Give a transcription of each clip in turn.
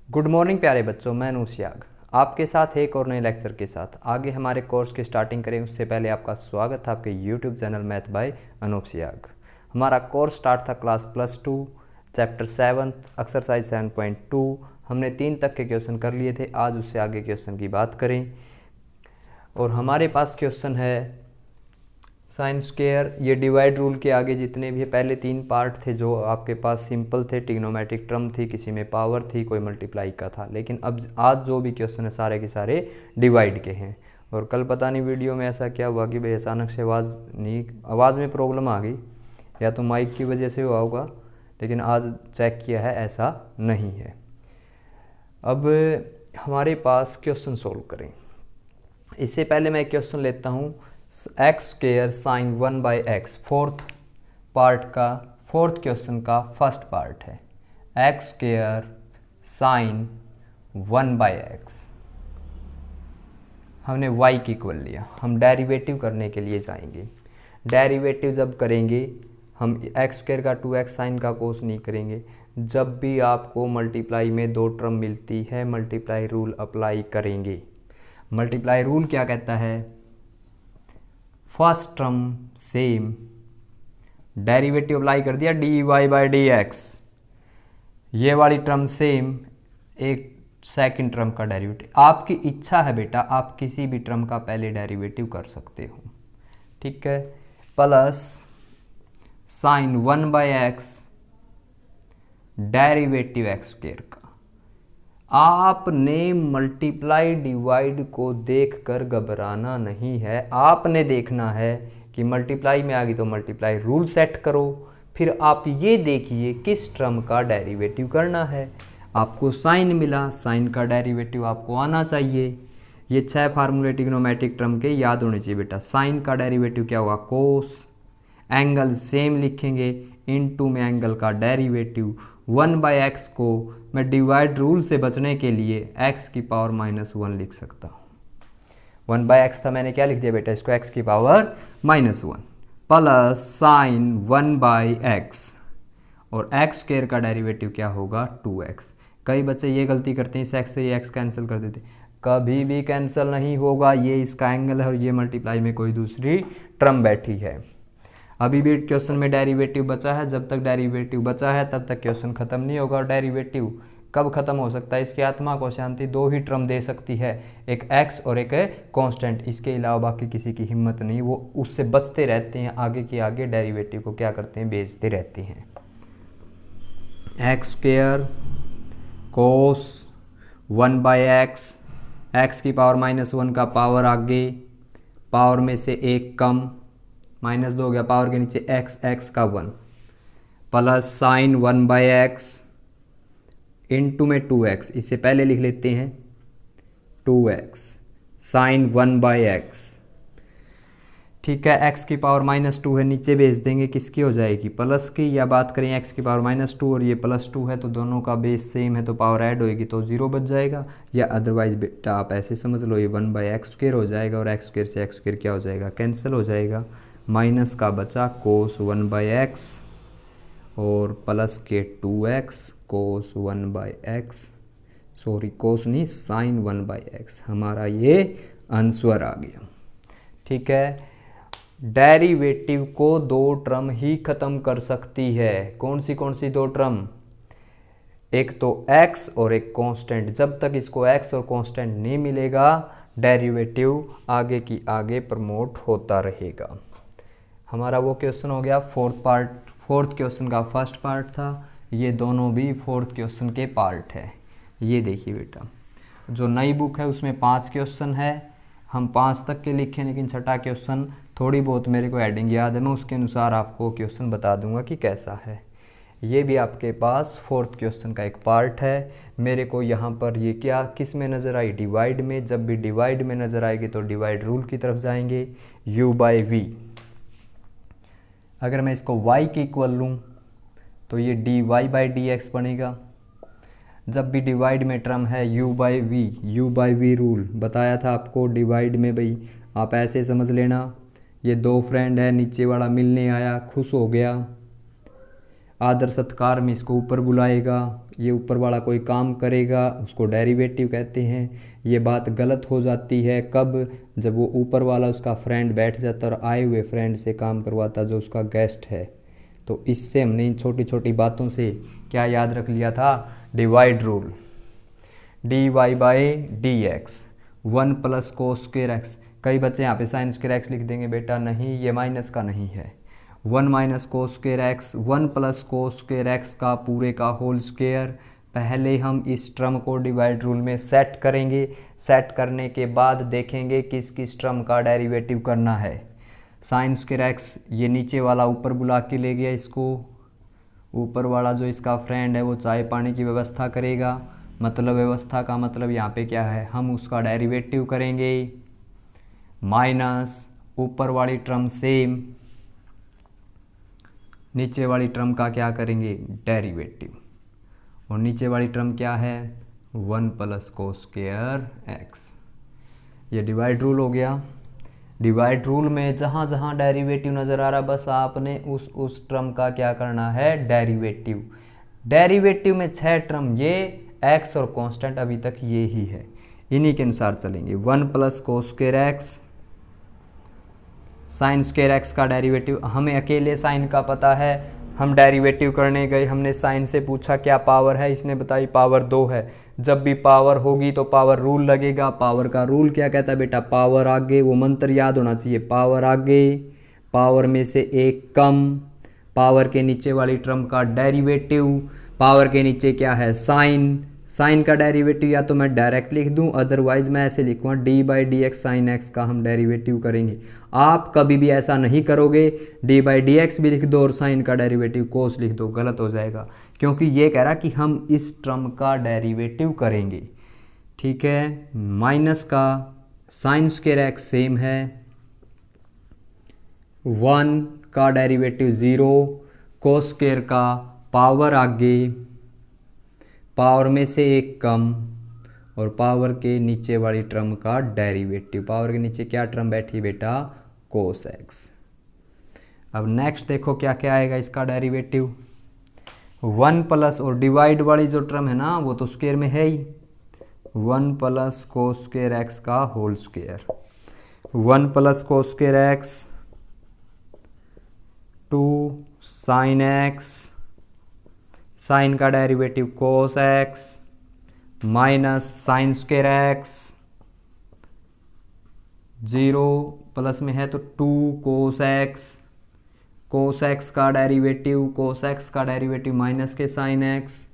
Good morning प्यारे बच्चों, मैं अनूप सियाग आपके साथ एक और नए लेक्चर के साथ आगे हमारे कोर्स की स्टार्टिंग करें उससे पहले आपका स्वागत है आपके YouTube channel math by Anoop Siyag. हमारा कोर्स स्टार्ट था क्लास +2 चैप्टर 7 एक्सरसाइज 7.2। हमने 3 तक के क्वेश्चन कर लिए थे। आज उससे आगे क्वेश्चन की बात करें और हमारे पास क्वेश्चन है साइन स्क्वायर। ये डिवाइड रूल के आगे जितने भी पहले 3 पार्ट थे जो आपके पास सिंपल थे, ट्रिग्नोमेट्रिक टर्म थी, किसी में पावर थी, कोई मल्टीप्लाई का था, लेकिन अब आज जो भी क्वेश्चन है सारे के सारे डिवाइड के हैं। और कल पता नहीं वीडियो में ऐसा क्या हुआ कि भाई अचानक से आवाज़ में प्रॉब्लम आ गई, या तो माइक की वजह से हुआ होगा, लेकिन आज चेक किया है ऐसा नहीं है। अब हमारे पास क्वेश्चन सोल्व करें। इससे पहले मैं एक क्वेश्चन लेता हूँ। X square sine 1/x fourth part का, फोर्थ क्वेश्चन का फर्स्ट पार्ट है। एक्स स्क्वायर साइन 1/x हमने y की इक्वल लिया। हम डेरिवेटिव करने के लिए जाएंगे। डेरिवेटिव जब करेंगे हम एक्स स्क्वायर का 2x साइन का कोस नहीं करेंगे। जब भी आपको मल्टीप्लाई में 2 टर्म मिलती है मल्टीप्लाई रूल अप्लाई करेंगे। मल्टीप्लाई रूल क्या कहता है? First term same, derivative apply कर दिया dy/dx, ये वाली टर्म सेम, एक सेकंड टर्म का डेरिवेटिव। आपकी इच्छा है बेटा, आप किसी भी टर्म का पहले डेरिवेटिव कर सकते हो, ठीक है। Plus sign 1/x derivative x square का। आपने मल्टीप्लाई डिवाइड को देखकर घबराना नहीं है। आपने देखना है कि मल्टीप्लाई में आ गई तो मल्टीप्लाई रूल सेट करो, फिर आप ये देखिए किस टर्म का डेरिवेटिव करना है। आपको साइन मिला, साइन का डेरिवेटिव आपको आना चाहिए। ये 6 फार्मूले ट्रिग्नोमेट्रिक टर्म के याद होने चाहिए बेटा। साइन का डेरिवेटिव क्या होगा? कोस। एंगल सेम लिखेंगे, इनटू में एंगल का डेरिवेटिव 1/x को मैं डिवाइड रूल से बचने के लिए x की पावर -1 लिख सकता हूँ। 1/x था, मैंने क्या लिख दिया बेटा इसको? x की पावर -1 प्लस साइन 1/x और एक्स स्क्वायर का डेरिवेटिव क्या होगा? 2x। कई बच्चे ये गलती करते हैं, इस x से ये x कैंसिल कर देते। कभी भी कैंसिल नहीं होगा। ये इसका एंगल है और ये मल्टीप्लाई में कोई दूसरी टर्म बैठी है। अभी भी क्वेश्चन में डेरिवेटिव बचा है। जब तक डेरिवेटिव बचा है तब तक क्वेश्चन खत्म नहीं होगा। और डेरिवेटिव कब खत्म हो सकता है? इसकी आत्मा को शांति 2 ही टर्म दे सकती है, एक x और एक कांस्टेंट। इसके अलावा बाकी किसी की हिम्मत नहीं। वो उससे बचते रहते हैं, आगे के आगे डेरिवेटिव को क्या करते हैं? बेचते रहते हैं। एक्स स्क्वायर कोस 1/x, x की पावर -1 का पावर आगे, पावर में से 1 कम, -2 हो गया, पावर के नीचे x का 1 प्लस साइन 1/x इनटू में 2x। इससे पहले लिख लेते हैं 2x साइन 1/x, ठीक है। x की पावर -2 है, नीचे भेज देंगे, किसकी हो जाएगी? प्लस की। या बात करें x की पावर -2 और ये +2 है तो दोनों का बेस सेम है तो पावर ऐड होएगी तो 0 बच जाएगा। या अदरवाइज बेटा आप ऐसे समझ लो, ये 1/x² हो जाएगा और x² से x² क्या हो जाएगा? कैंसिल हो जाएगा। माइनस का बचा कोस 1/x और प्लस के 2x कोस 1/x, सॉरी कोस नहीं, साइन 1/x। हमारा ये आंसर आ गया, ठीक है। डेरिवेटिव को 2 टर्म ही खत्म कर सकती है। कौन सी 2 टर्म? एक तो x और एक कांस्टेंट। जब तक इसको x और कांस्टेंट नहीं मिलेगा डेरिवेटिव आगे की आगे प्रमोट होता रहेगा। हमारा वो क्वेश्चन हो गया फोर्थ क्वेश्चन का फर्स्ट पार्ट था। ये दोनों भी फोर्थ क्वेश्चन के पार्ट है। ये देखिए बेटा, जो नई बुक है उसमें 5 क्वेश्चन है। हम 5 तक के लिखे, लेकिन छठा क्वेश्चन थोड़ी बहुत मेरे को हेडिंग याद है, मैं उसके अनुसार आपको क्वेश्चन बता दूंगा कि कैसा है। ये भी आपके पास फोर्थ क्वेश्चन का एक पार्ट है। मेरे को यहाँ पर ये क्या किस में नज़र आई? डिवाइड में। जब भी डिवाइड में नज़र आएगी तो डिवाइड रूल की तरफ जाएंगे, u/v। अगर मैं इसको y की इक्वल लूँ तो ये dy/dx बनेगा। जब भी डिवाइड में टर्म है u/v रूल बताया था आपको। डिवाइड में भाई आप ऐसे समझ लेना, ये 2 फ्रेंड है, नीचे वाला मिलने आया, खुश हो गया, आदर सत्कार में इसको ऊपर बुलाएगा, ये ऊपर वाला कोई काम करेगा उसको डेरिवेटिव कहते हैं। ये बात गलत हो जाती है कब, जब वो ऊपर वाला उसका फ्रेंड बैठ जाता और आए हुए फ्रेंड से काम करवाता जो उसका गेस्ट है। तो इससे हमने इन छोटी छोटी बातों से क्या याद रख लिया था, divide rule. dy by d x 1 plus cos square x. कई बच्चे यहाँ पे साइन स्क्वायर एक्स लिख देंगे, बेटा नहीं, ये माइनस का नहीं है। 1 minus cos square x 1 plus cos square x का पूरे का होल स्क्वायर। पहले हम इस टर्म को डिवाइड रूल में सेट करेंगे, सेट करने के बाद देखेंगे किस किस टर्म का डेरिवेटिव करना है। साइन स्क्वायर एक्स ये नीचे वाला ऊपर बुला के ले गया इसको, ऊपर वाला जो इसका फ्रेंड है वो चाय पानी की व्यवस्था करेगा। मतलब व्यवस्था का मतलब यहाँ पे क्या है, हम उसका डेरिवेटिव करेंगे माइनस ऊपर वाली टर्म सेम, नीचे वाली टर्म का क्या करेंगे डेरिवेटिव। और नीचे वाली टर्म क्या है 1 प्लस कोस स्क्वायर एक्स। ये डिवाइड रूल हो गया। डिवाइड रूल में जहाँ जहाँ डेरिवेटिव नज़र आ रहा बस आपने उस टर्म का क्या करना है डेरिवेटिव। डेरिवेटिव में 6 टर्म, ये एक्स और कांस्टेंट अभी तक ये ही है, इन्हीं के अनुसार चलेंगे। 1 plus cos square x, sign square x का डेरिवेटिव, हमें अकेले साइन का पता है, हम डेरिवेटिव करने गए, हमने साइन से पूछा क्या पावर है, इसने बताई पावर 2 है। जब भी पावर होगी तो पावर रूल लगेगा। पावर का रूल क्या कहता है बेटा, पावर आगे, वो मंत्र याद होना चाहिए, पावर आगे, पावर में से एक कम, पावर के नीचे वाली टर्म का डेरिवेटिव, पावर के नीचे क्या है साइन, साइन का डेरिवेटिव या तो मैं डायरेक्ट लिख दूं, अदरवाइज मैं ऐसे लिखूंगा D by d x sine x का हम डेरिवेटिव करेंगे। आप कभी भी ऐसा नहीं करोगे, डी बाई डी एक्स भी लिख दो और साइन का डेरिवेटिव कोस लिख दो, गलत हो जाएगा, क्योंकि ये कह रहा कि हम इस टर्म का डेरिवेटिव करेंगे। ठीक है, माइनस का साइन स्क्वायर एक्स सेम है, 1 का डेरिवेटिव 0, कोस स्क्वायर का पावर आगे, पावर में से एक कम, और पावर के नीचे वाली टर्म का डेरिवेटिव। पावर के नीचे क्या टर्म बैठी बेटा कोस एक्स। अब नेक्स्ट देखो क्या क्या आएगा इसका डेरिवेटिव। 1 प्लस और डिवाइड वाली जो टर्म है ना वो तो स्क्वायर में है ही, 1 प्लस कोस स्क्वायर एक्स का whole square. 1 plus cos square x 2 sine x, sine का derivative cos x, minus sine square x 0 plus में है तो 2 कोस एक्स, कोस एक्स का डेरिवेटिव, कोस एक्स का डेरिवेटिव माइनस के साइन एक्स।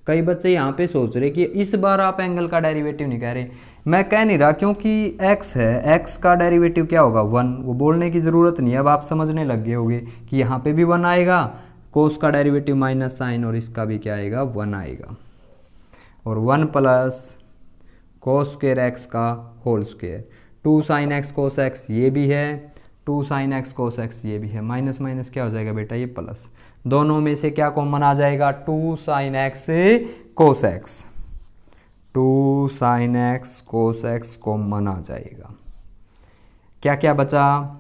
कई बच्चे यहाँ पे सोच रहे कि इस बार आप एंगल का डेरिवेटिव नहीं कह रहे, मैं कह नहीं रहा क्योंकि x है, x का डेरिवेटिव क्या होगा 1, वो बोलने की ज़रूरत नहीं है, अब आप समझने लग गए होंगे कि यहाँ पे भी 1 आएगा, कोस का डेरिवेटिव माइनस साइन और इसका भी क्या आएगा 1 आएगा। और 1 प्लस कोस स्क्वायर एक्स का whole square, 2 sine x cos x ये भी है, 2 साइन एक्स कोस एक्स ये भी है, माइनस माइनस क्या हो जाएगा बेटा ये प्लस, दोनों में से क्या कॉमन आ जाएगा 2 sine x cos x, 2 sine x cos x common आ जाएगा। क्या क्या बचा,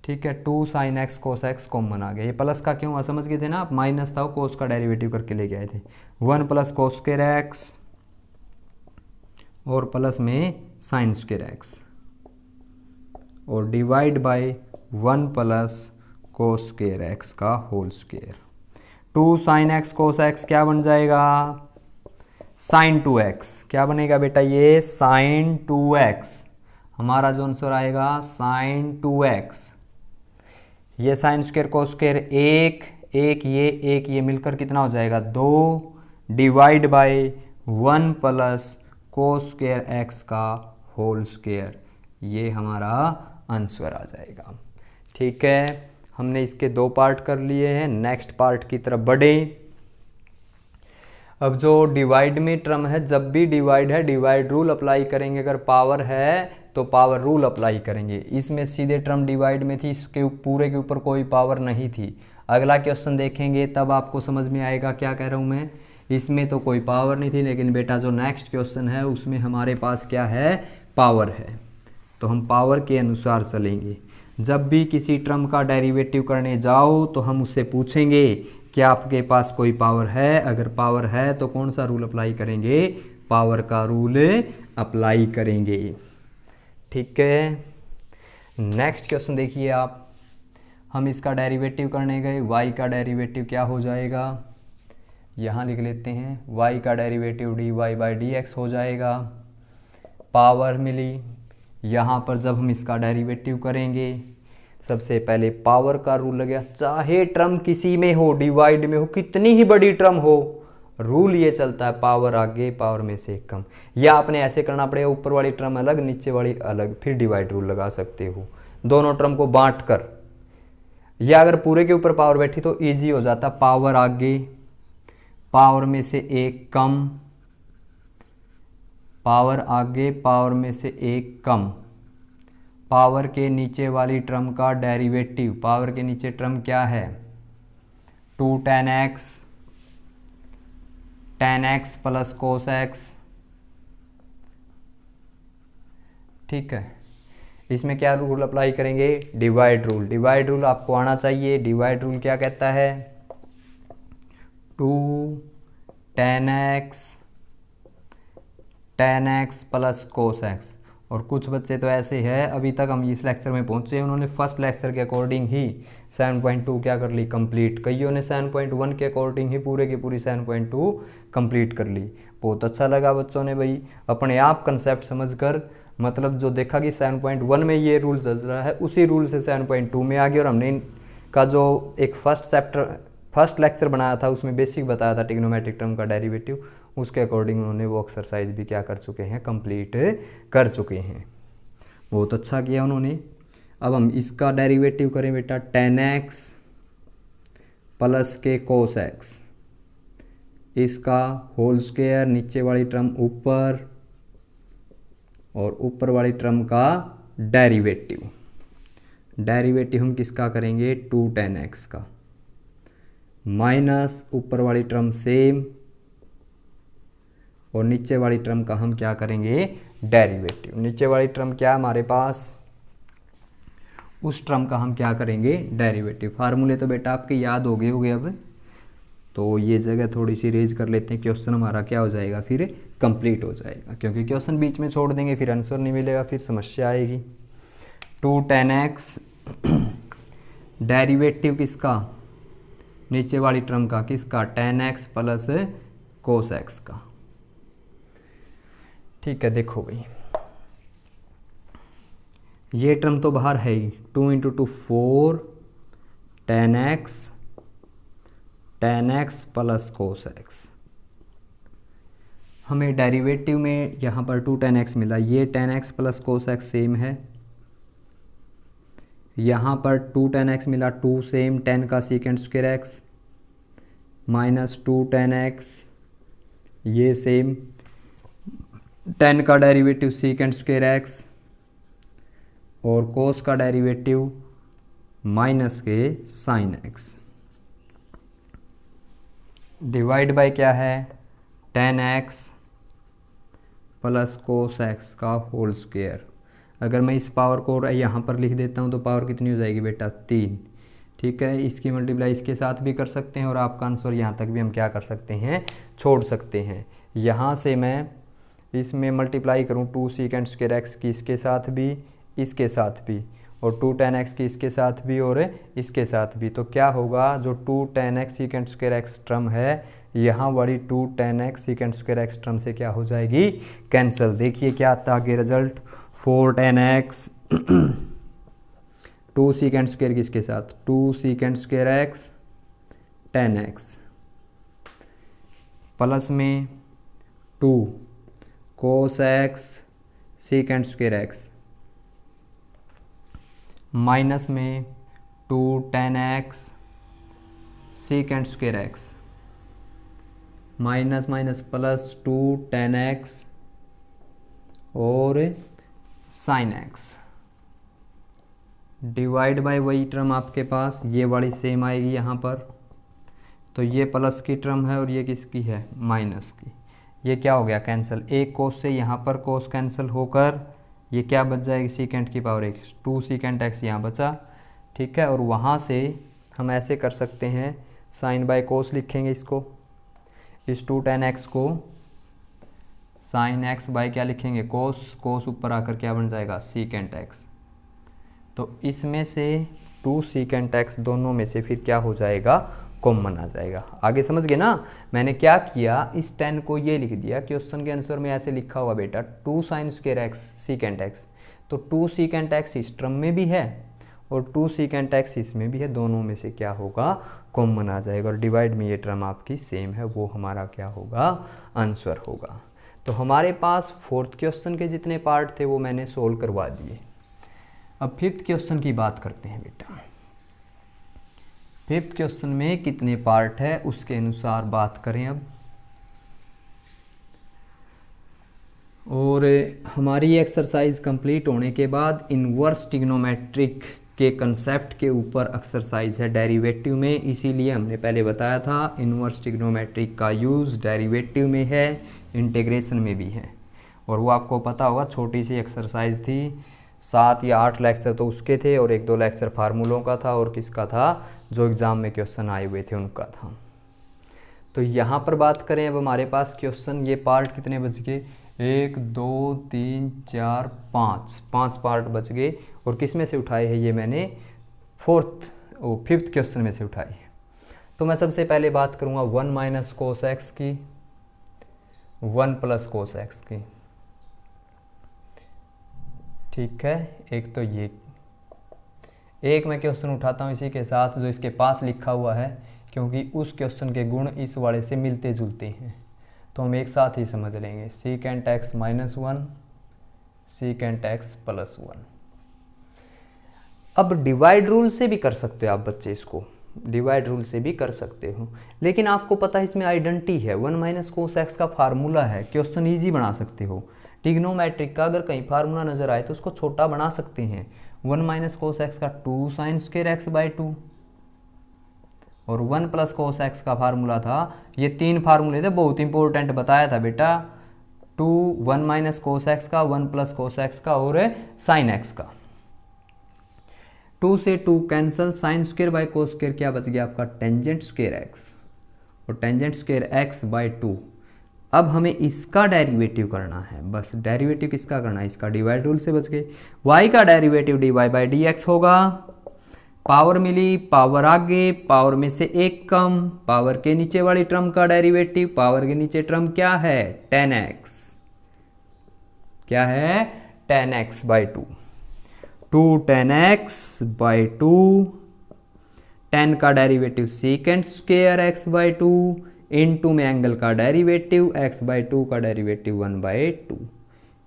ठीक है 2 sine x cos x common आ गया। ये प्लस का क्यों समझ गए थे ना आप, माइनस था कोस का डेरिवेटिव करके लेके आए थे। 1 प्लस कोस स्क्वायर एक्स और प्लस में साइन स्क्वायर एक्स और divide by 1 plus cos square x का whole square. 2 sine x cos x क्या बन जाएगा साइन 2x, क्या बनेगा बेटा ये साइन 2x, हमारा जो आंसर आएगा साइन 2x। ये साइन स्क्वायर कोस स्क्वायर एक ये मिलकर कितना हो जाएगा 2 divide by 1 plus cos square x का होल स्क्वायर, ये हमारा आंसर आ जाएगा। ठीक है, हमने इसके 2 पार्ट कर लिए हैं, नेक्स्ट पार्ट की तरफ बढ़े। अब जो डिवाइड में टर्म है, जब भी डिवाइड है डिवाइड रूल अप्लाई करेंगे, अगर पावर है तो पावर रूल अप्लाई करेंगे। इसमें सीधे टर्म डिवाइड में थी, इसके पूरे के ऊपर कोई पावर नहीं थी। अगला क्वेश्चन देखेंगे तब आपको समझ में आएगा क्या कह रहा हूँ मैं, इसमें तो कोई पावर नहीं थी, लेकिन बेटा जो नेक्स्ट क्वेश्चन है उसमें हमारे पास क्या है पावर है, तो हम पावर के अनुसार चलेंगे। जब भी किसी टर्म का डेरिवेटिव करने जाओ तो हम उससे पूछेंगे क्या आपके पास कोई पावर है? अगर पावर है तो कौन सा रूल अप्लाई करेंगे? पावर का रूल अप्लाई करेंगे। ठीक है, नेक्स्ट क्वेश्चन देखिए आप। हम इसका डेरिवेटिव करने गए, y का डेरिवेटिव क्या हो जाएगा? यहाँ लिख लेते हैं, y का डेरिवेटिव dy/dx हो जाएगा। पावर मिली, यहाँ पर जब हम इसका डेरिवेटिव करेंगे, सबसे पहले पावर का रूल लगा, चाहे टर्म किसी में हो, डिवाइड में हो, कितनी ही बड़ी टर्म हो, रूल ये चलता है पावर आगे पावर में से कम। या आपने ऐसे करना पड़ेगा, ऊपर वाली टर्म अलग नीचे वाली अलग, फिर डिवाइड रूल लगा सकते हो दोनों टर्म को बांट कर। या अगर पूरे के ऊपर पावर बैठी तो इजी हो जाता, पावर आगे पावर में से एक कम, पावर आगे पावर में से एक कम, पावर के नीचे वाली टर्म का डेरिवेटिव, पावर के नीचे टर्म क्या है? 2 tan x plus cos x। ठीक है, इसमें क्या रूल अप्लाई करेंगे? Divide rule. डिवाइड रूल आपको आना चाहिए। डिवाइड रूल क्या कहता है? 2 tan x plus cos x। और कुछ बच्चे तो ऐसे हैं, अभी तक हम इस लेक्चर में पहुंचे, उन्होंने फर्स्ट लेक्चर के अकॉर्डिंग ही 7.2 क्या कर ली? कंप्लीट। कईयों ने 7.1 के अकॉर्डिंग ही पूरे की पूरी 7.2 कंप्लीट कर ली। बहुत अच्छा लगा बच्चों ने भाई अपने आप कंसेप्ट समझकर, मतलब जो देखा कि 7.1 में ये रूल चल रहा है, उसी रूल से 7.2 में आ गया। और हमने इनका जो एक फर्स्ट लेक्चर बनाया था उसमें बेसिक बताया था ट्रिग्नोमेट्रिक टर्म का डेरिवेटिव, उसके अकॉर्डिंग उन्होंने वो एक्सरसाइज भी क्या कर चुके हैं? कंप्लीट कर चुके हैं। बहुत अच्छा किया उन्होंने। अब हम इसका डेरिवेटिव करें बेटा, tan x प्लस के cos x, इसका होल स्क्वायर, नीचे वाली टर्म ऊपर और ऊपर वाली टर्म का डेरिवेटिव। डेरिवेटिव हम किसका करेंगे? 2 tan x का, माइनस ऊपर वाली टर्म सेम और नीचे वाली टर्म का हम क्या करेंगे? डेरिवेटिव। नीचे वाली टर्म क्या हमारे पास? उस टर्म का हम क्या करेंगे? डेरिवेटिव। फार्मूले तो बेटा आपके याद हो गए होंगे अब, तो ये जगह थोड़ी सी रेज कर लेते हैं। क्वेश्चन हमारा क्या हो जाएगा? फिर कंप्लीट हो जाएगा, क्योंकि क्वेश्चन बीच में छोड़ देंगे फिर आंसर नहीं मिलेगा, फिर समस्या आएगी। 2 tan x डेरिवेटिव किसका? नीचे वाली टर्म का, किसका? tan x plus cos x का। ठीक है, देखो भाई ये टर्म तो बाहर है ही, 2 × 2 4 tan x plus cos x। हमें डेरिवेटिव में यहाँ पर 2 tan x मिला, ये tan x plus cos x same है। यहाँ पर 2 tan x मिला, 2 सेम, 10 का secant square x minus 2 tan x, ये सेम, 10 का डेरिवेटिव सीकेंड स्क्वायर x और cos का डेरिवेटिव माइनस के साइन x। डिवाइड बाय क्या है? tan x plus cos x का होल स्क्वायर। अगर मैं इस पावर को यहाँ पर लिख देता हूँ तो पावर कितनी हो जाएगी बेटा? 3। ठीक है, इसकी मल्टीप्लाई इसके साथ भी कर सकते हैं और आपका आंसर यहाँ तक भी हम क्या कर सकते हैं? छोड़ सकते हैं। यहाँ से मैं इसमें मल्टीप्लाई करूँ 2 सीकेंड स्क्वायर x की इसके साथ भी, इसके साथ भी, और 2 tan x की इसके साथ भी और इसके साथ भी, तो क्या होगा? जो 2 tan x secant square x term है, यहाँ वाली 2 tan x secant square x term से क्या हो जाएगी? कैंसिल। देखिए क्या आता आगे result, 4 tan x 2 secant square किसके साथ? 2 secant square x tan x plus में 2 cos x secant square x minus में 2 tan x secant square x minus minus plus 2 tan x और साइन x। डिवाइड बाय वही term आपके पास, ये वाली same आएगी यहाँ पर, तो ये प्लस की टर्म है और ये किसकी है? माइनस की। ये क्या हो गया? कैंसिल। एक कोस से यहाँ पर कोस कैंसिल होकर ये क्या बच जाएगी? सीकेंड की पावर x, 2 सीकेंड x यहाँ बचा। ठीक है, और वहाँ से हम ऐसे कर सकते हैं, साइन बाय कोस लिखेंगे इसको, इस 2 tan x को साइन x बाय क्या लिखेंगे, कोस, कोस ऊपर आकर क्या बन जाएगा, सीकेंट x। तो इसमें से 2 सीकेंट x दोनों में से फिर क्या हो जाएगा, कॉमन आ जाएगा। आगे समझ गए ना। मैंने क्या किया, इस 10 को ये लिख दिया, क्वेश्चन के आंसर में ऐसे लिखा हुआ बेटा 2 sine square x secant x, तो 2 सीकेंट x इस टर्म में भी है और 2 सीकेंट x इसमें भी है, दोनों में से क्या होगा, कॉमन आ जाएगा। और डिवाइड में ये टर्म आपकी सेम है, वो हमारा क्या होगा, आंसर होगा। तो हमारे पास 4th क्वेश्चन के जितने पार्ट थे वो मैंने सोल्व करवा दिए। अब 5th क्वेश्चन की बात करते हैं बेटा। 5th क्वेश्चन में कितने पार्ट है उसके अनुसार बात करें अब। और हमारी एक्सरसाइज कंप्लीट होने के बाद इनवर्स ट्रिग्नोमेट्रिक के कंसेप्ट के ऊपर एक्सरसाइज है डेरिवेटिव में, इसीलिए हमने पहले बताया था इनवर्स ट्रिग्नोमेट्रिक का यूज़ डेरिवेटिव में है, इंटीग्रेशन में भी है। और वो आपको पता होगा, छोटी सी एक्सरसाइज थी, 7 या 8 लेक्चर तो उसके थे और 1-2 लेक्चर फार्मूलों का था और किसका था, जो एग्ज़ाम में क्वेश्चन आए हुए थे उनका था। तो यहाँ पर बात करें अब हमारे पास क्वेश्चन, ये पार्ट कितने बच गए, 1 2 3 4 5 पार्ट बच गए। और किस में से उठाए हैं, ये मैंने 5th क्वेश्चन में से उठाए हैं। तो मैं सबसे पहले बात करूँगा 1 माइनस कोस एक्स की, 1 प्लस कोस एक्स की, ठीक है। एक तो ये एक मैं क्वेश्चन उठाता हूँ इसी के साथ जो इसके पास लिखा हुआ है, क्योंकि उस क्वेश्चन के गुण इस वाले से मिलते जुलते हैं, तो हम एक साथ ही समझ लेंगे। Secant x minus 1, secant x plus 1। अब डिवाइड रूल से भी कर सकते हो आप बच्चे, इसको डिवाइड रूल से भी कर सकते हो, लेकिन आपको पता है इसमें आइडेंटिटी है, 1 माइनस कोस एक्स का फार्मूला है, क्वेश्चन ईजी बना सकते हो। ट्रिग्नोमेट्रिक का अगर कहीं फार्मूला नजर आए तो उसको छोटा बना सकते हैं। 1 माइनस कोस एक्स का 2 साइन स्क्वायर एक्स बाई 2 और 1 प्लस कोस एक्स का फार्मूला था, ये 3 फार्मूले थे, बहुत इंपॉर्टेंट बताया था बेटा, 1 माइनस कोस एक्स का, 1 प्लस कोस एक्स का और साइन एक्स का। 2 से 2 cancel, sine square by cos square क्या बच गया आपका, टेंजेंट स्क्वायर एक्स और टेंजेंट स्क्वायर एक्स बाई 2। अब हमें इसका डेरिवेटिव करना है, बस डेरिवेटिव किसका करना है, इसका, डिवाइड रूल से बच गए। y का derivative dy by d x होगा, पावर मिली, पावर आगे, पावर में से एक कम, पावर के नीचे वाली टर्म का डेरिवेटिव, पावर के नीचे टर्म क्या है, 10x, क्या है, 10x बाई 2, 2 10x बाई 2, 10 का derivative secant square x by 2 into में एंगल का डेरिवेटिव x बाई 2 का डेरिवेटिव 1 बाई 2,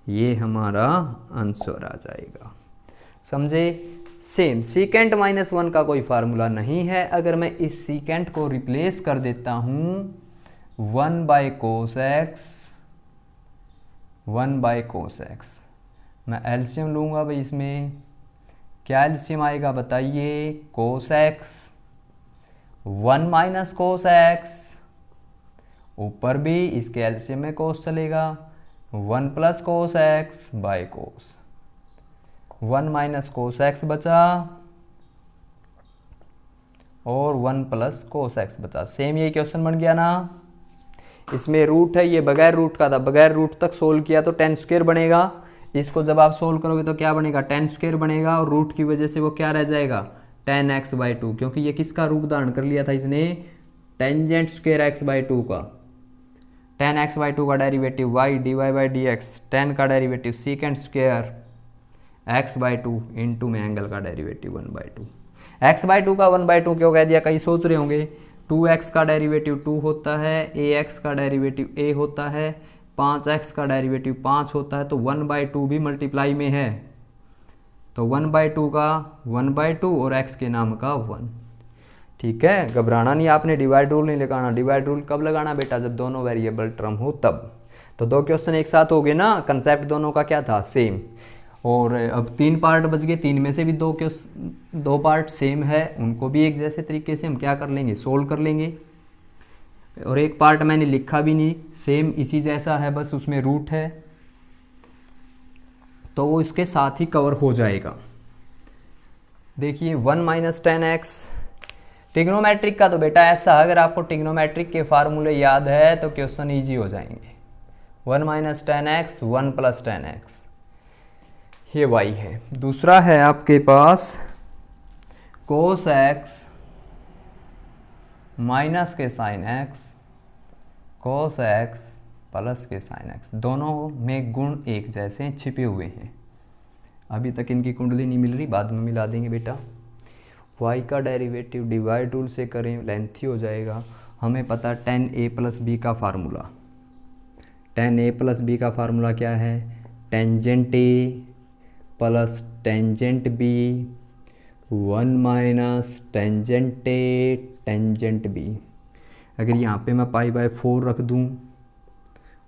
ये हमारा आंसर आ जाएगा। समझे। सेम सीकेंट माइनस 1 का कोई फार्मूला नहीं है, अगर मैं इस सीकेंट को रिप्लेस कर देता हूं 1 by cos x, 1 by cos x, मैं एलसीएम लूंगा भाई, इसमें क्या एलसीएम आएगा बताइए, cos x 1 minus cos x, ऊपर भी इसके एलसीएम में कोस चलेगा, 1 plus cos x by cos, 1 minus cos x बचा और 1 प्लस कोस एक्स बचा। सेम ये क्वेश्चन बन गया ना, इसमें रूट है, ये बगैर रूट का था, बगैर रूट तक सोल्व किया तो 10 स्क्वायर बनेगा, इसको जब आप सोल्व करोगे तो क्या बनेगा, 10 स्क्वायर बनेगा और रूट की वजह से वो क्या रह जाएगा, 10x बाई 2, क्योंकि ये किसका रूप धारण कर लिया था इसने, टेंजेंट स्क्वायर x बाई 2 का। 10x बाई 2 का derivative y dy by d x, 10 का derivative secant square x by 2 into में एंगल का डेरिवेटिव 1 बाई 2। x बाई 2 का 1 बाई 2 क्यों कह दिया, कहीं सोच रहे होंगे, 2x का डेरिवेटिव 2 होता है, ax का डेरिवेटिव a होता है, 5x का डेरिवेटिव 5 होता है, तो 1 बाई 2 भी मल्टीप्लाई में है, तो 1 बाई 2 का 1 बाई 2 और x के नाम का 1। ठीक है, घबराना नहीं आपने, डिवाइड रूल नहीं लगाना। डिवाइड रूल कब लगाना बेटा, जब दोनों वेरिएबल टर्म हो तब। तो 2 क्वेश्चन एक साथ हो गए ना, कंसेप्ट दोनों का क्या था, सेम। और अब 3 पार्ट बच गए, 3 में से भी 2 पार्ट सेम है, उनको भी एक जैसे तरीके से हम क्या कर लेंगे, सोल्व कर लेंगे। और एक पार्ट मैंने लिखा भी नहीं, सेम इसी जैसा है, बस उसमें रूट है, तो वो इसके साथ ही कवर हो जाएगा। देखिए 1 माइनस 10x, ट्रिग्नोमेट्रिक का तो बेटा ऐसा, अगर आपको ट्रिग्नोमेट्रिक के फार्मूले याद है तो क्वेश्चन ईजी हो जाएंगे। 1 minus ten x, 1 plus tan x, ये y है। दूसरा है आपके पास कोस एक्स माइनस के sine x, cos x plus के साइन एक्स, दोनों में गुण एक जैसे छिपे हुए हैं। अभी तक इनकी कुंडली नहीं मिल रही, बाद में मिला देंगे बेटा। y का डेरिवेटिव डिवाइड रूल से करें, लेंथी हो जाएगा। हमें पता tan a प्लस बी का formula, tan a plus b का फार्मूला क्या है? Tangent a plus tangent b, 1 minus tangent a tangent b। अगर यहाँ पे मैं π/4 रख दूँ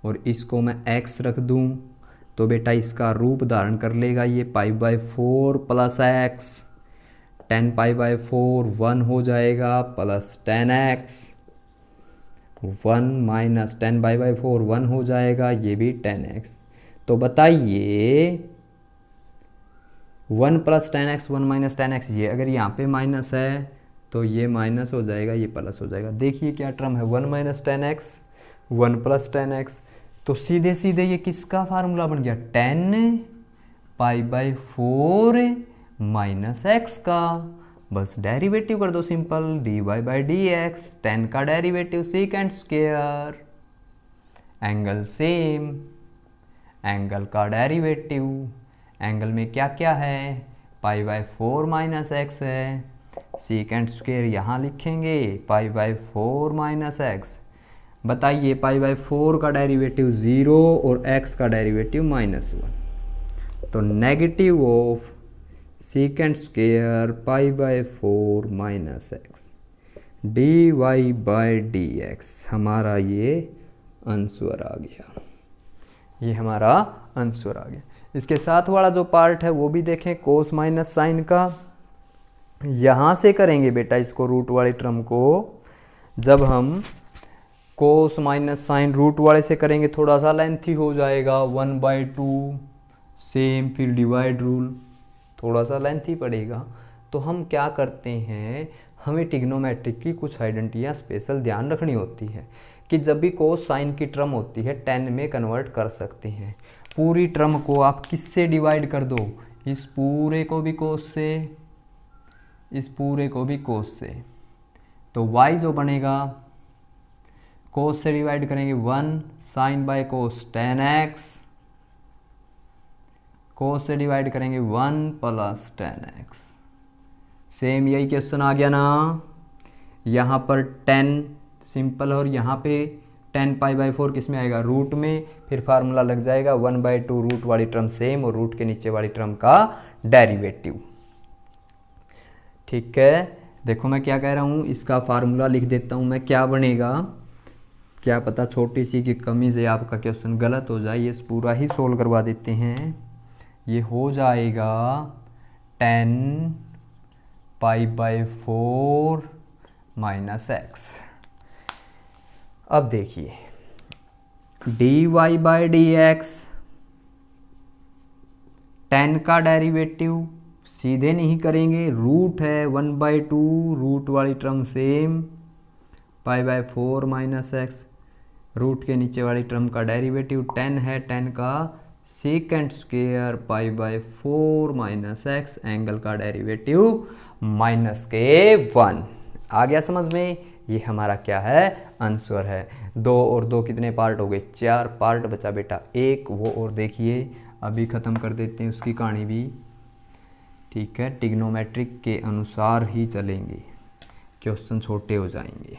और इसको मैं x रख दूँ तो बेटा इसका रूप धारण कर लेगा ये π/4 प्लस एक्स, टेन π/4 1 हो जाएगा plus tan x, 1 minus tan π/4 1 हो जाएगा, ये भी टेन एक्स। तो बताइए 1 plus tan x 1 minus ten x, ये अगर यहाँ पे माइनस है तो ये माइनस हो जाएगा, ये प्लस हो जाएगा। देखिए क्या टर्म है, 1 minus ten x 1 plus tan x, तो सीधे सीधे ये किसका फार्मूला बन गया? टेन π/4 माइनस एक्स का। बस डेरिवेटिव कर दो simple, dy by d x, tan का derivative secant square, angle same, angle का डेरिवेटिव, एंगल में क्या क्या है? π/4 माइनस एक्स है, सीकेंट स्क्वायर यहाँ लिखेंगे, π/4 माइनस एक्स। बताइए π/4 का डेरिवेटिव 0 और x का डेरिवेटिव -1, तो negative of secant square π/4 minus x dy by d x, हमारा ये आंसर आ गया, ये हमारा आंसर आ गया। इसके साथ वाला जो पार्ट है वो भी देखें, कोस माइनस साइन का। यहाँ से करेंगे बेटा इसको, रूट वाले टर्म को जब हम कोस माइनस साइन रूट वाले से करेंगे थोड़ा सा लेंथी हो जाएगा, 1/2 सेम, फिर डिवाइड रूल थोड़ा सा लेंथी पड़ेगा। तो हम क्या करते हैं, हमें ट्रिग्नोमेट्रिक की कुछ आइडेंटिटियाँ स्पेशल ध्यान रखनी होती है कि जब भी कोस साइन की टर्म होती है टेन में कन्वर्ट कर सकते हैं। पूरी टर्म को आप किससे डिवाइड कर दो? इस पूरे को भी कोस से, इस पूरे को भी कोस से, तो y जो बनेगा कोस से डिवाइड करेंगे 1 sine by cos tan x, cos से डिवाइड करेंगे 1 प्लस टेन एक्स। सेम यही क्वेश्चन आ गया ना, यहाँ पर 10 सिंपल और यहाँ पे 10 π/4 किस में आएगा? रूट में, फिर फार्मूला लग जाएगा 1/2 रूट वाली टर्म सेम और रूट के नीचे वाली टर्म का डेरिवेटिव। ठीक है, देखो मैं क्या कह रहा हूँ, इसका फार्मूला लिख देता हूँ मैं, क्या बनेगा, क्या पता छोटी सी की कमी से आपका क्वेश्चन गलत हो जाए, ये पूरा ही सोल्व करवा देते हैं। ये हो जाएगा 10 π/4 माइनस एक्स। अब देखिए dy बाई डी एक्स, 10 का डेरिवेटिव सीधे नहीं करेंगे, रूट है 1/2 रूट वाली term same, π/4 minus x, root के नीचे वाली टर्म का डेरिवेटिव 10 है, 10 का second square π/4 minus x, angle का डेरिवेटिव -1। आ गया समझ में? ये हमारा क्या है? आंसर है। 2 और 2 कितने पार्ट हो गए? 4 पार्ट बचा बेटा एक, वो और देखिए अभी ख़त्म कर देते हैं उसकी कहानी भी। ठीक है, ट्रिग्नोमेट्रिक के अनुसार ही चलेंगे, क्वेश्चन छोटे हो जाएंगे।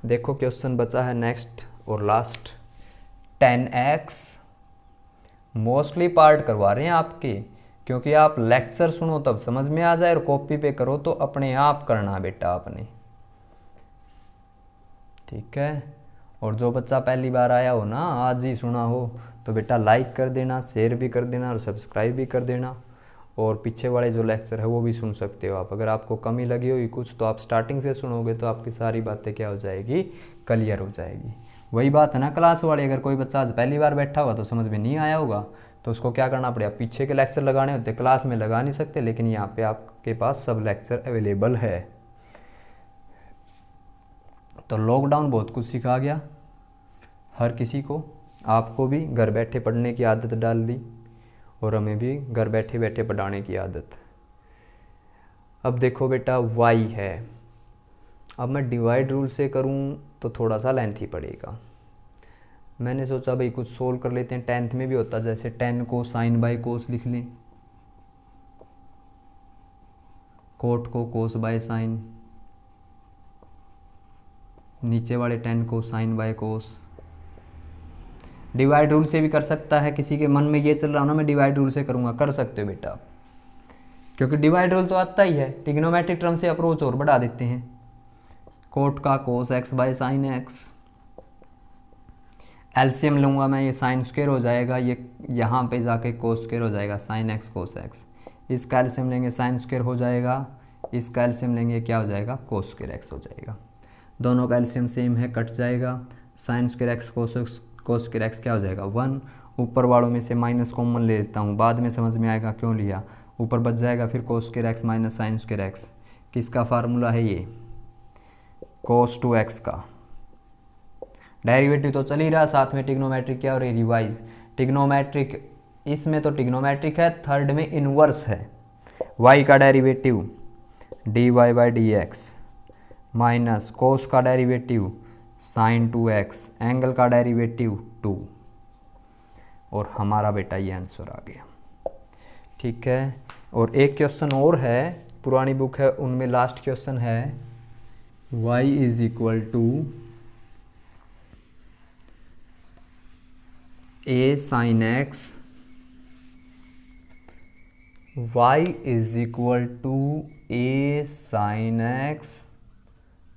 देखो क्वेश्चन बचा है नेक्स्ट और लास्ट, 10x। मोस्टली पार्ट करवा रहे हैं आपके, क्योंकि आप लेक्चर सुनो तब समझ में आ जाए और कॉपी पे करो तो अपने आप करना बेटा आपने। ठीक है, और जो बच्चा पहली बार आया हो ना, आज ही सुना हो, तो बेटा लाइक कर देना, शेयर भी कर देना और सब्सक्राइब भी कर देना। और पीछे वाले जो लेक्चर है वो भी सुन सकते हो आप। अगर आपको कमी लगी होगी कुछ तो आप स्टार्टिंग से सुनोगे तो आपकी सारी बातें क्या हो जाएगी? क्लियर हो जाएगी। वही बात है ना क्लास वाले, अगर कोई बच्चा आज पहली बार बैठा हुआ तो समझ में नहीं आया होगा तो उसको क्या करना पड़ेगा? पीछे के लेक्चर लगाने होते, क्लास में लगा नहीं सकते, लेकिन यहाँ पे आपके पास सब लेक्चर अवेलेबल है। तो लॉकडाउन बहुत कुछ सिखा गया हर किसी को, आपको भी घर बैठे पढ़ने की आदत डाल दी और हमें भी घर बैठे बैठे पढ़ाने की आदत। अब देखो बेटा y है, अब मैं डिवाइड रूल से करूं तो थोड़ा सा लेंथी पड़ेगा। मैंने सोचा भाई कुछ सोल्व कर लेते हैं, 10th में भी होता, जैसे 10 को साइन बाय कोस लिख लें, कोट को कोस बाय साइन, नीचे वाले 10 को sine by cos. Divide rule से भी कर सकता है, किसी के मन में ये चल रहा हो ना मैं डिवाइड रूल से करूँगा, कर सकते हो बेटा, क्योंकि डिवाइड रूल तो आता ही है। ट्रिग्नोमेट्रिक टर्म से अप्रोच और बढ़ा देते हैं, कोट का cos x by sine x. LCM लूँगा मैं, ये साइन स्क्वायर हो जाएगा, ये यहाँ पे जाके कोस स्क्वायर हो जाएगा, साइन एक्स कोस एक्स। इसका एलसीएम लेंगे साइन स्क्वायर हो जाएगा, इसका एलसीएम लेंगे क्या हो जाएगा, कोस स्क्वायर एक्स हो जाएगा। दोनों का एलसीएम सेम है, कट जाएगा, साइन स्क्वायर एक्स कोस स्क्वायर एक्स क्या हो जाएगा 1। ऊपर वालों में से माइनस कॉमन ले लेता हूँ, बाद में समझ में आएगा क्यों लिया। ऊपर बच जाएगा फिर कोस square x minus sine square x. किसका फार्मूला है ये, कोस 2x का। डेरिवेटिव तो चल ही रहा, साथ में ट्रिग्नोमेट्रिक क्या हो रही, रिवाइज। ट्रिग्नोमेट्रिक, इसमें तो ट्रिग्नोमेट्रिक है, थर्ड में इनवर्स है। y का derivative dy by d x minus cos का डेरिवेटिव साइन 2x, एंगल का डेरिवेटिव 2, और हमारा बेटा ये आंसर आ गया। ठीक है, और एक क्वेश्चन और है, पुरानी बुक है उनमें लास्ट क्वेश्चन है, y is equal to a sine x, y is equal to a sine x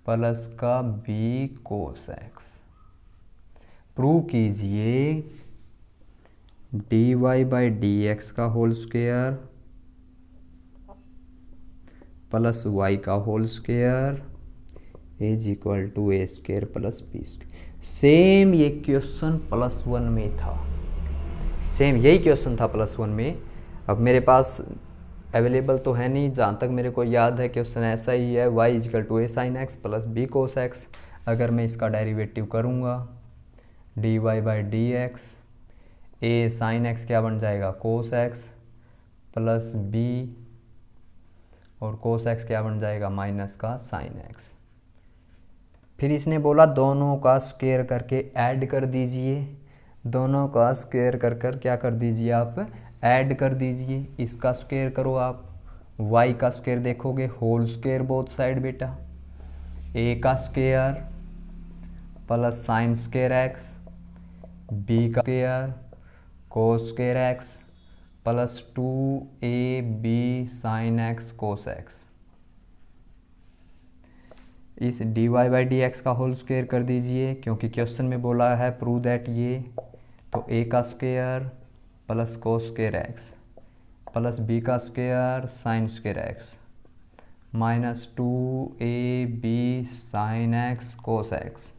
plus का b कोस x। प्रूव कीजिए dy बाई डी एक्स का होल स्क्वायर प्लस y का whole square is equal to a square plus b square. Same ये question +1 में था, same यही question था +1 में। अब मेरे पास अवेलेबल तो है नहीं, जहाँ तक मेरे को याद है क्वेश्चन ऐसा ही है, y is equal to a sine x plus b cos x. अगर मैं इसका डेरिवेटिव करूँगा dy by d x, a sine x क्या बन जाएगा कोस एक्स प्लस बी, और कोस एक्स क्या बन जाएगा माइनस का साइन एक्स। फिर इसने बोला दोनों का स्क्वायर करके ऐड कर दीजिए, दोनों का स्क्वायर कर कर क्या कर दीजिए आप, ऐड कर दीजिए। इसका स्क्वायर करो आप, y का स्क्वायर देखोगे होल स्क्वायर बोथ साइड बेटा, a का square plus sign square x, b का स्क्वायर कोस square x plus 2ab sign x cos x. इस dy बाई डी एक्स का होल स्क्वायर कर दीजिए, क्योंकि क्वेश्चन में बोला है प्रूव दैट ये, तो a का square plus cos square x plus b का square sine square x minus 2ab sign x cos x.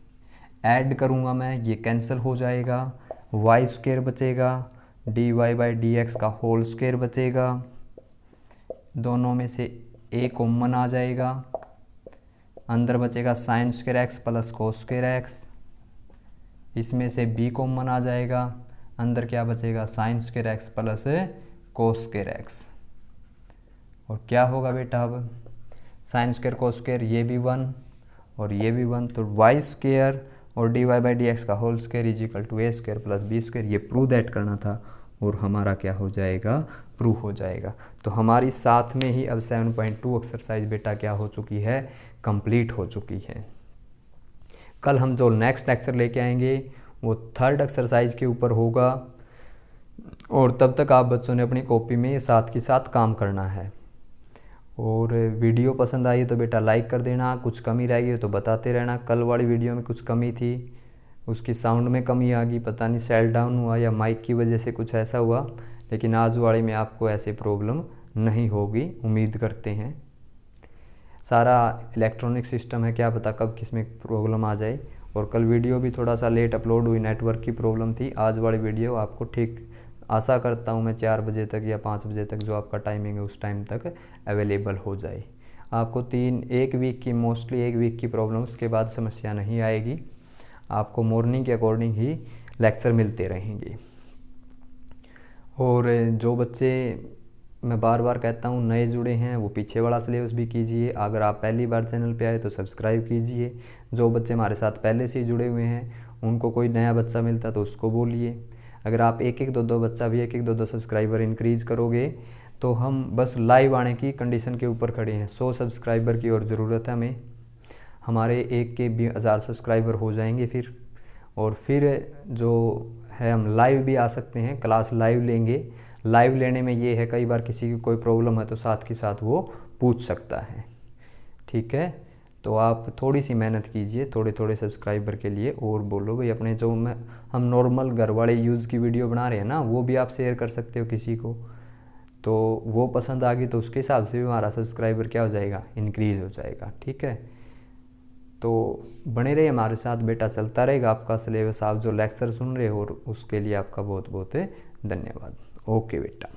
Add करूँगा मैं, ये कैंसिल हो जाएगा, y स्क्वायर बचेगा, dy बाई डी एक्स का होल स्क्वायर बचेगा, दोनों में से a कॉमन आ जाएगा, अंदर बचेगा sign square x plus cos square x, इसमें से b कॉमन आ जाएगा, अंदर क्या बचेगा sign square x plus cos square x. और क्या होगा बेटा, अब साइन स्क्वायर कोस स्क्वायर ये भी 1 और ये भी 1, तो y स्क्वायर और dy बाई डी एक्स का whole square is equal to a square plus b square. ये प्रूव दैट करना था और हमारा क्या हो जाएगा, प्रूव हो जाएगा। तो हमारी साथ में ही अब 7.2 एक्सरसाइज बेटा क्या हो चुकी है, कंप्लीट हो चुकी है। कल हम जो नेक्स्ट लेक्चर लेके आएंगे वो 3rd एक्सरसाइज के ऊपर होगा, और तब तक आप बच्चों ने अपनी कॉपी में साथ के साथ काम करना है। और वीडियो पसंद आई तो बेटा लाइक कर देना, कुछ कमी रह गई तो बताते रहना। कल वाली वीडियो में कुछ कमी थी, उसकी साउंड में कमी आ गई, पता नहीं सेल डाउन हुआ या माइक की वजह से कुछ ऐसा हुआ, लेकिन आज वाले में आपको ऐसे प्रॉब्लम नहीं होगी, उम्मीद करते हैं। सारा इलेक्ट्रॉनिक सिस्टम है, क्या पता कब किस में प्रॉब्लम आ जाए। और कल वीडियो भी थोड़ा सा लेट अपलोड हुई, नेटवर्क की प्रॉब्लम थी। आज वाली वीडियो आपको ठीक, आशा करता हूँ मैं 4 बजे तक या 5 बजे तक जो आपका टाइमिंग है उस टाइम तक अवेलेबल हो जाए। आपको एक वीक की मोस्टली 1 वीक की प्रॉब्लम, उसके बाद समस्या नहीं आएगी। आपको मॉर्निंग के अकॉर्डिंग ही लेक्चर मिलते रहेंगे। और जो बच्चे, मैं बार बार कहता हूँ, नए जुड़े हैं वो पीछे वाला सिलेबस भी कीजिए। अगर आप पहली बार चैनल पे आए तो सब्सक्राइब कीजिए। जो बच्चे हमारे साथ पहले से ही जुड़े हुए हैं उनको कोई नया बच्चा मिलता तो उसको बोलिए। अगर आप एक एक दो बच्चा भी, एक दो सब्सक्राइबर इंक्रीज़ करोगे तो हम बस लाइव आने की कंडीशन के ऊपर खड़े हैं। 100 सब्सक्राइबर की और ज़रूरत है हमें। हमारे 1 के 1000 सब्सक्राइबर हो जाएंगे फिर, और फिर जो है हम लाइव भी आ सकते हैं, क्लास लाइव लेंगे। लाइव लेने में ये है, कई बार किसी की कोई प्रॉब्लम है तो साथ के साथ वो पूछ सकता है। ठीक है, तो आप थोड़ी सी मेहनत कीजिए थोड़े थोड़े सब्सक्राइबर के लिए, और बोलो भाई अपने जो हम नॉर्मल घर वाले यूज़ की वीडियो बना रहे हैं ना, वो भी आप शेयर कर सकते हो किसी को, तो वो पसंद आ गई तो उसके हिसाब से भी हमारा सब्सक्राइबर क्या हो जाएगा, इंक्रीज़ हो जाएगा। ठीक है, तो बने रहिए हमारे साथ बेटा, चलता रहेगा आपका सिलेबस। आप जो लेक्चर सुन रहे हो और उसके लिए आपका बहुत बहुत धन्यवाद। ओके बेटा।